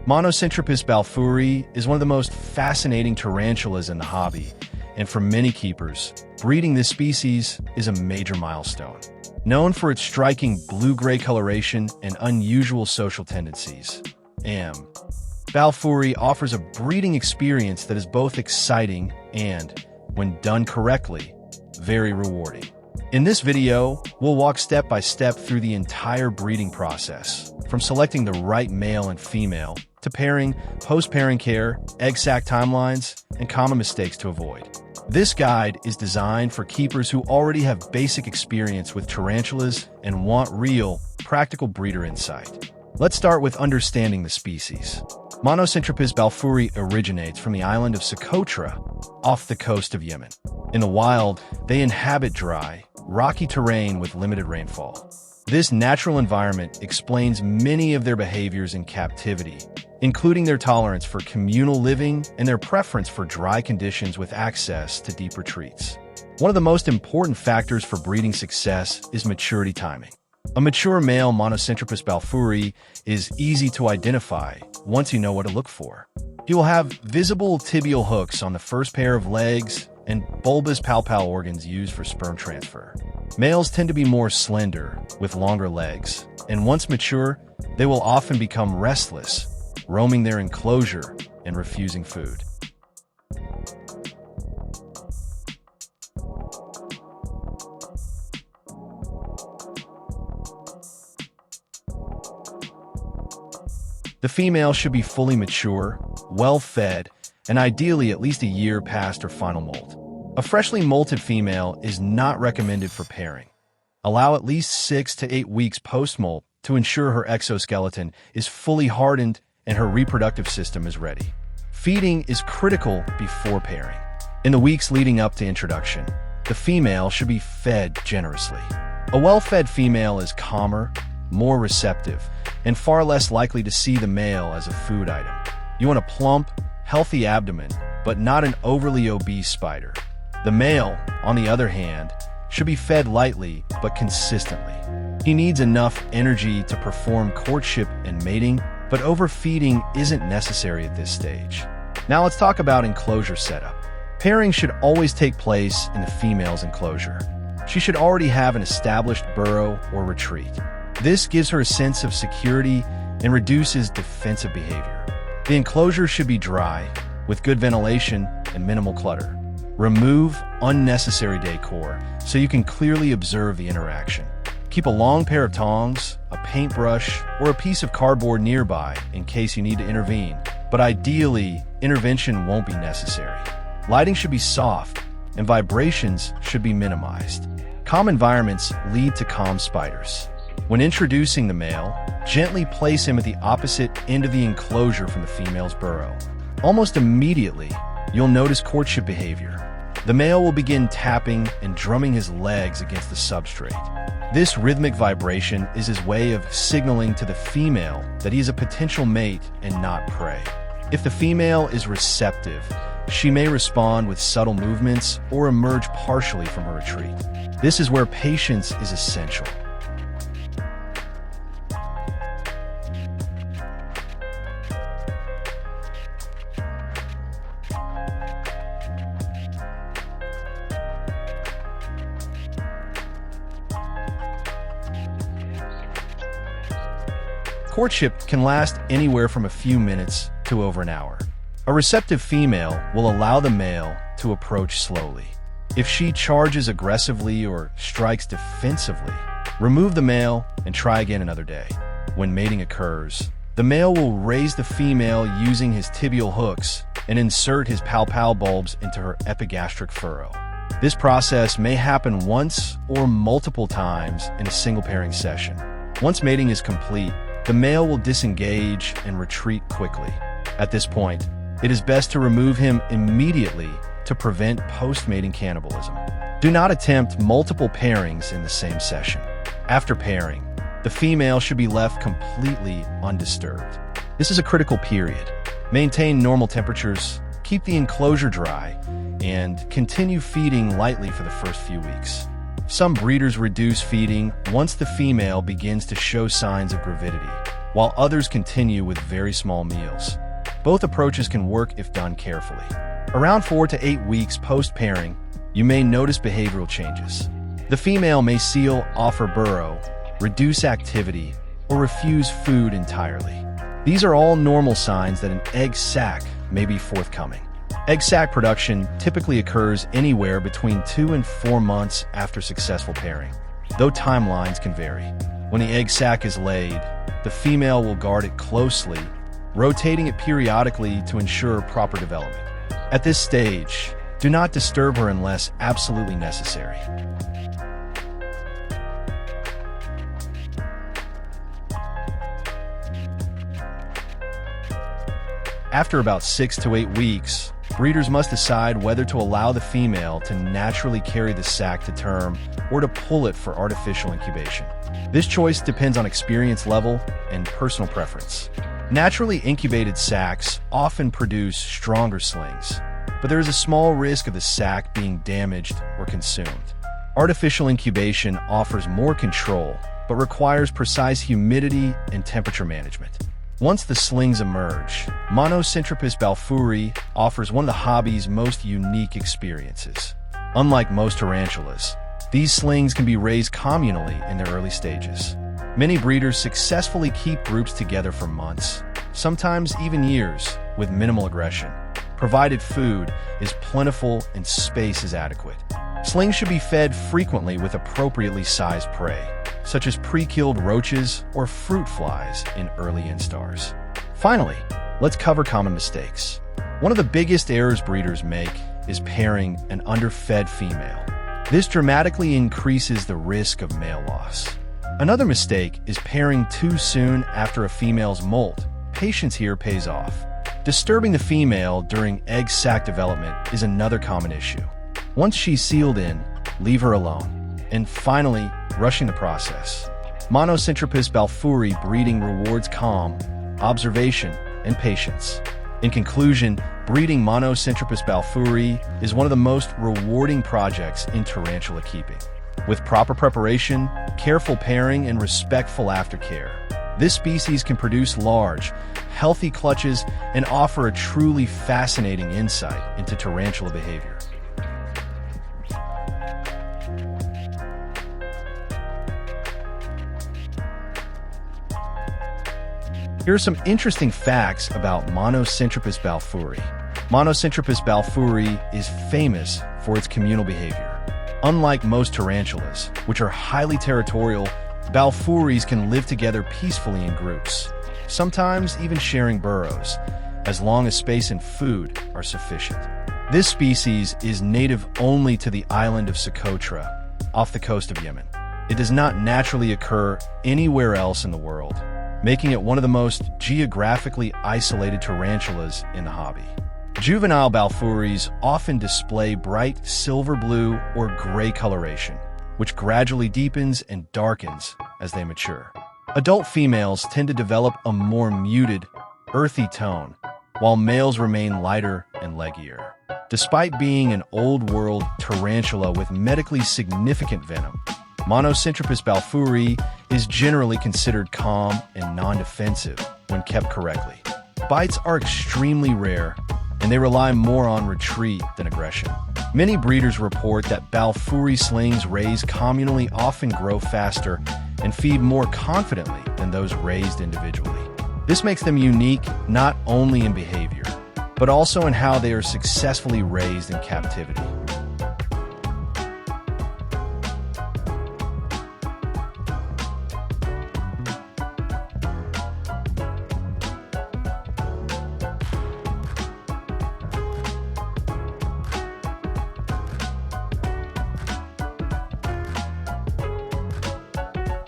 Monocentropus Balfouri is one of the most fascinating tarantulas in the hobby, and for many keepers, breeding this species is a major milestone. Known for its striking blue-gray coloration and unusual social tendencies, Balfouri offers a breeding experience that is both exciting and, when done correctly, very rewarding. In this video, we'll walk step by step through the entire breeding process, from selecting the right male and female, to pairing, post-pairing care, egg sac timelines, and common mistakes to avoid. This guide is designed for keepers who already have basic experience with tarantulas and want real, practical breeder insight. Let's start with understanding the species. Monocentropus Balfouri originates from the island of Socotra, off the coast of Yemen. In the wild, they inhabit dry, rocky terrain with limited rainfall. This natural environment explains many of their behaviors in captivity, including their tolerance for communal living and their preference for dry conditions with access to deep retreats. One of the most important factors for breeding success is maturity timing. A mature male Monocentropus Balfouri is easy to identify once you know what to look for. He will have visible tibial hooks on the first pair of legs and bulbous palpal organs used for sperm transfer. Males tend to be more slender, with longer legs, and once mature, they will often become restless, roaming their enclosure and refusing food. The female should be fully mature, well-fed, and ideally at least a year past her final molt. A freshly molted female is not recommended for pairing. Allow at least 6 to 8 weeks post-molt to ensure her exoskeleton is fully hardened and her reproductive system is ready. Feeding is critical before pairing. In the weeks leading up to introduction, the female should be fed generously. A well-fed female is calmer, more receptive, and far less likely to see the male as a food item. You want a plump, healthy abdomen, but not an overly obese spider. The male, on the other hand, should be fed lightly but consistently. He needs enough energy to perform courtship and mating, but overfeeding isn't necessary at this stage. Now let's talk about enclosure setup. Pairing should always take place in the female's enclosure. She should already have an established burrow or retreat. This gives her a sense of security and reduces defensive behavior. The enclosure should be dry, with good ventilation and minimal clutter. Remove unnecessary decor so you can clearly observe the interaction. Keep a long pair of tongs, a paintbrush, or a piece of cardboard nearby in case you need to intervene, but ideally, intervention won't be necessary. Lighting should be soft, and vibrations should be minimized. Calm environments lead to calm spiders. When introducing the male, gently place him at the opposite end of the enclosure from the female's burrow. Almost immediately, you'll notice courtship behavior. The male will begin tapping and drumming his legs against the substrate. This rhythmic vibration is his way of signaling to the female that he is a potential mate and not prey. If the female is receptive, she may respond with subtle movements or emerge partially from her retreat. This is where patience is essential. Courtship can last anywhere from a few minutes to over an hour. A receptive female will allow the male to approach slowly. If she charges aggressively or strikes defensively, remove the male and try again another day. When mating occurs, the male will raise the female using his tibial hooks and insert his palpal bulbs into her epigastric furrow. This process may happen once or multiple times in a single pairing session. Once mating is complete, the male will disengage and retreat quickly. At this point, it is best to remove him immediately to prevent post-mating cannibalism. Do not attempt multiple pairings in the same session. After pairing, the female should be left completely undisturbed. This is a critical period. Maintain normal temperatures, keep the enclosure dry, and continue feeding lightly for the first few weeks. Some breeders reduce feeding once the female begins to show signs of gravidity. while others continue with very small meals. Both approaches can work if done carefully. Around 4 to 8 weeks post-pairing, you may notice behavioral changes. The female may seal off her burrow, reduce activity, or refuse food entirely. These are all normal signs that an egg sac may be forthcoming. Egg sac production typically occurs anywhere between 2 and 4 months after successful pairing, though timelines can vary. When the egg sac is laid, the female will guard it closely, rotating it periodically to ensure proper development. At this stage, do not disturb her unless absolutely necessary. After about 6 to 8 weeks, breeders must decide whether to allow the female to naturally carry the sac to term or to pull it for artificial incubation. This choice depends on experience level and personal preference. Naturally incubated sacs often produce stronger slings, but there is a small risk of the sac being damaged or consumed. Artificial incubation offers more control, but requires precise humidity and temperature management. Once the slings emerge, Monocentropus Balfouri offers one of the hobby's most unique experiences. Unlike most tarantulas, these slings can be raised communally in their early stages. Many breeders successfully keep groups together for months, sometimes even years, with minimal aggression, provided food is plentiful and space is adequate. Slings should be fed frequently with appropriately sized prey, such as pre-killed roaches or fruit flies in early instars. Finally, let's cover common mistakes. One of the biggest errors breeders make is pairing an underfed female. This dramatically increases the risk of male loss. Another mistake is pairing too soon after a female's molt. Patience here pays off. Disturbing the female during egg sac development is another common issue. Once she's sealed in, leave her alone. And finally, rushing the process. Monocentropus Balfouri breeding rewards calm, observation, and patience. In conclusion, breeding Monocentropus Balfouri is one of the most rewarding projects in tarantula keeping. With proper preparation, careful pairing, and respectful aftercare, this species can produce large, healthy clutches and offer a truly fascinating insight into tarantula behavior. Here are some interesting facts about Monocentropus balfouri. Monocentropus balfouri is famous for its communal behavior. Unlike most tarantulas, which are highly territorial, balfouris can live together peacefully in groups, sometimes even sharing burrows, as long as space and food are sufficient. This species is native only to the island of Socotra, off the coast of Yemen. It does not naturally occur anywhere else in the world, making it one of the most geographically isolated tarantulas in the hobby. Juvenile balfouris often display bright silver blue or gray coloration, which gradually deepens and darkens as they mature. Adult females tend to develop a more muted, earthy tone, while males remain lighter and leggier. Despite being an old-world tarantula with medically significant venom, Monocentropus balfouri is generally considered calm and non-defensive when kept correctly. Bites are extremely rare, and they rely more on retreat than aggression. Many breeders report that balfouri slings raised communally often grow faster and feed more confidently than those raised individually. This makes them unique not only in behavior, but also in how they are successfully raised in captivity.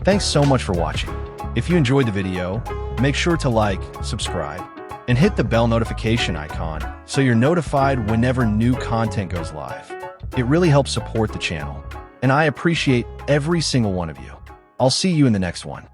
Thanks so much for watching. If you enjoyed the video, make sure to like, subscribe, and hit the bell notification icon so you're notified whenever new content goes live. It really helps support the channel, and I appreciate every single one of you. I'll see you in the next one.